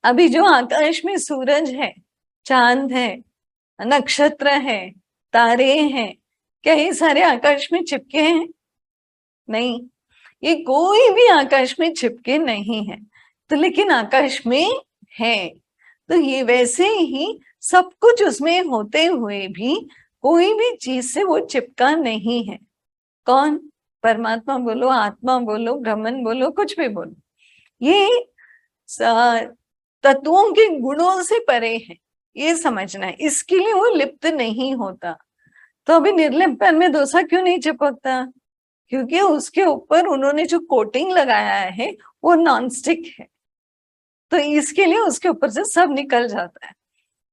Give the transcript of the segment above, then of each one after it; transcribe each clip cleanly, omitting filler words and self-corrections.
अभी जो आकाश में सूरज है, चांद है, नक्षत्र है, तारे हैं, क्या ये सारे आकाश में चिपके हैं? नहीं, ये कोई भी आकाश में चिपके नहीं है। तो लेकिन आकाश में है। तो ये वैसे ही सब कुछ उसमें होते हुए भी कोई भी चीज से वो चिपका नहीं है। कौन? परमात्मा बोलो, आत्मा बोलो, ब्रह्मन बोलो, कुछ भी बोलो, ये तत्वों के गुणों से परे है, ये समझना है। इसके लिए वो लिप्त नहीं होता। तो अभी निर्लिप्त पेन में डोसा क्यों नहीं चिपकता? क्योंकि उसके ऊपर उन्होंने जो कोटिंग लगाया है वो नॉन स्टिक है, तो इसके लिए उसके ऊपर से सब निकल जाता है।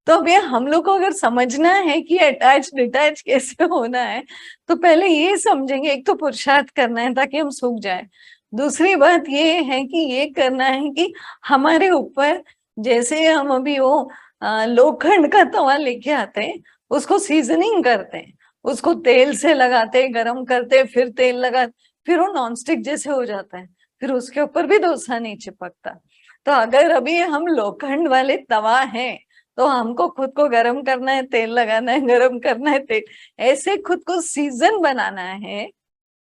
तो अब ये हम लोग को अगर समझना है कि अटैच डिटैच कैसे होना है, तो पहले ये समझेंगे, एक तो पुरुषार्थ करना है ताकि हम सूख जाए। दूसरी बात ये है कि ये करना है कि हमारे ऊपर, जैसे हम अभी वो लोखंड का तवा लेके आते हैं, उसको सीजनिंग करते हैं, उसको तेल से लगाते, गरम करते, फिर तेल लगाते, फिर वो नॉनस्टिक जैसे हो जाता है, फिर उसके ऊपर भी डोसा नहीं चिपकता। तो अगर अभी हम लोखंड वाले तवा है, तो हमको खुद को गरम करना है, तेल लगाना है, गरम करना है, तेल, ऐसे खुद को सीजन बनाना है।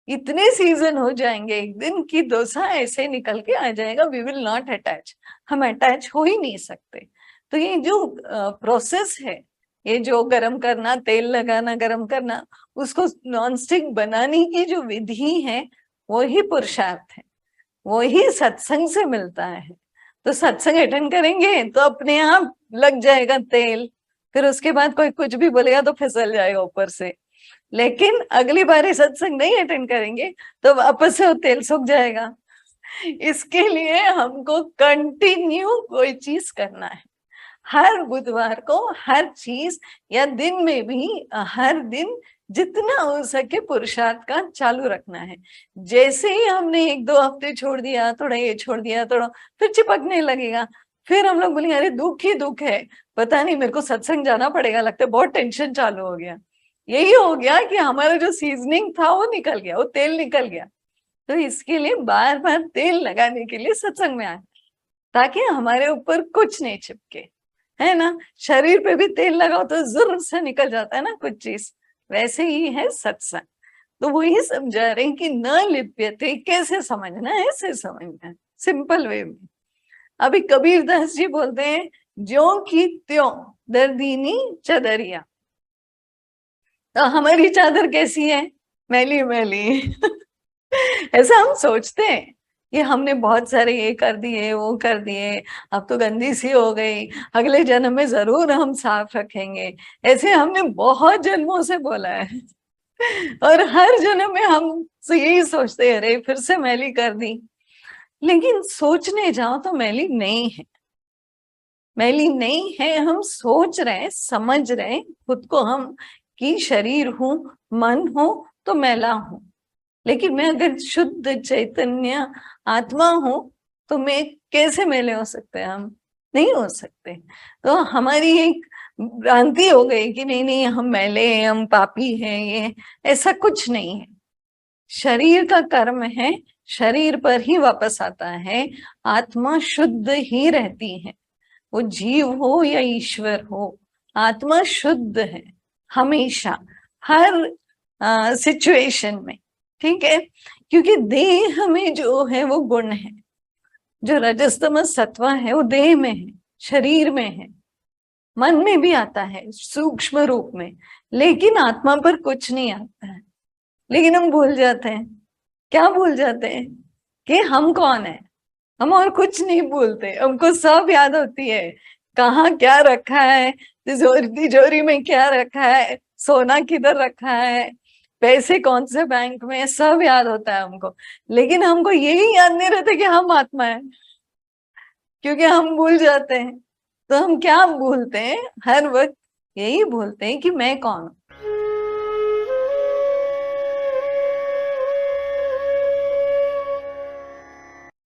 इतने सीजन हो जाएंगे एक दिन की डोसा ऐसे निकल के आ जाएगा, वी विल नॉट अटैच, हम अटैच हो ही नहीं सकते। तो ये जो प्रोसेस है, ये जो गरम करना, तेल लगाना, गरम करना, उसको नॉनस्टिक बनाने की जो विधि है, वही पुरुषार्थ है, वही सत्संग से मिलता है। तो सत्संग अटेंड करेंगे तो अपने आप लग जाएगा तेल, फिर उसके बाद कोई कुछ भी बोलेगा तो फिसल जाएगा ऊपर से। लेकिन अगली बार सत्संग नहीं अटेंड करेंगे तो वापस से वो तेल सूख जाएगा। इसके लिए हमको कंटिन्यू कोई चीज करना है, हर बुधवार को हर चीज, या दिन में भी हर दिन जितना हो सके पुरुषार्थ का चालू रखना है। जैसे ही हमने एक दो हफ्ते छोड़ दिया, थोड़ा ये छोड़ दिया, थोड़ा फिर चिपकने लगेगा, फिर हम लोग बोलेंगे अरे दुख ही दुख है, पता नहीं मेरे को सत्संग जाना पड़ेगा, लगता है बहुत टेंशन चालू हो गया। यही हो गया कि हमारा जो सीजनिंग था वो निकल गया, वो तेल निकल गया। तो इसके लिए बार बार तेल लगाने के लिए सत्संग में आए, ताकि हमारे ऊपर कुछ नहीं चिपके, है ना। शरीर पे भी तेल लगाओ तो जुर्र से निकल जाता है ना कुछ चीज, वैसे ही है सत्संग। तो वही समझा रहे हैं कि न लिप्यते कैसे समझना है, ऐसे समझना है, सिंपल वे में। अभी कबीरदास जी बोलते हैं, ज्यों की त्यों दर्दीनी चदरिया। तो हमारी चादर कैसी है? मैली मैली। ऐसा हम सोचते हैं कि हमने बहुत सारे ये कर दिए, वो कर दिए, अब तो गंदी सी हो गई, अगले जन्म में जरूर हम साफ रखेंगे। ऐसे हमने बहुत जन्मों से बोला है। और हर जन्म में हम यही सोचते हैं, अरे फिर से मैली कर दी। लेकिन सोचने जाओ तो मैली नहीं है, मैली नहीं है। हम सोच रहे हैं, समझ रहे हैं खुद को हम कि शरीर हूं, मन हूं, तो मैला हूं। लेकिन मैं अगर शुद्ध चैतन्य आत्मा हूं, तो मैं कैसे मेले हो सकते हैं? हम नहीं हो सकते। तो हमारी एक भ्रांति हो गई कि नहीं नहीं हम मैले हैं, हम पापी हैं, ये ऐसा कुछ नहीं है। शरीर का कर्म है, शरीर पर ही वापस आता है। आत्मा शुद्ध ही रहती है, वो जीव हो या ईश्वर हो, आत्मा शुद्ध है हमेशा, हर सिचुएशन में। ठीक है, क्योंकि देह में जो है वो गुण है, जो रजस्तमस सत्व है वो देह में है, शरीर में है, मन में भी आता है सूक्ष्म रूप में, लेकिन आत्मा पर कुछ नहीं आता है। लेकिन हम भूल जाते हैं, क्या भूल जाते हैं? कि हम कौन है। हम और कुछ नहीं भूलते, हमको सब याद होती है, कहाँ क्या रखा है, तिजोरी में क्या रखा है, सोना किधर रखा है, पैसे कौन से बैंक में, सब याद होता है हमको। लेकिन हमको यही याद नहीं रहता कि हम आत्मा है, क्योंकि हम भूल जाते हैं। तो हम क्या भूलते हैं हर वक्त? यही भूलते हैं कि मैं कौन हूं।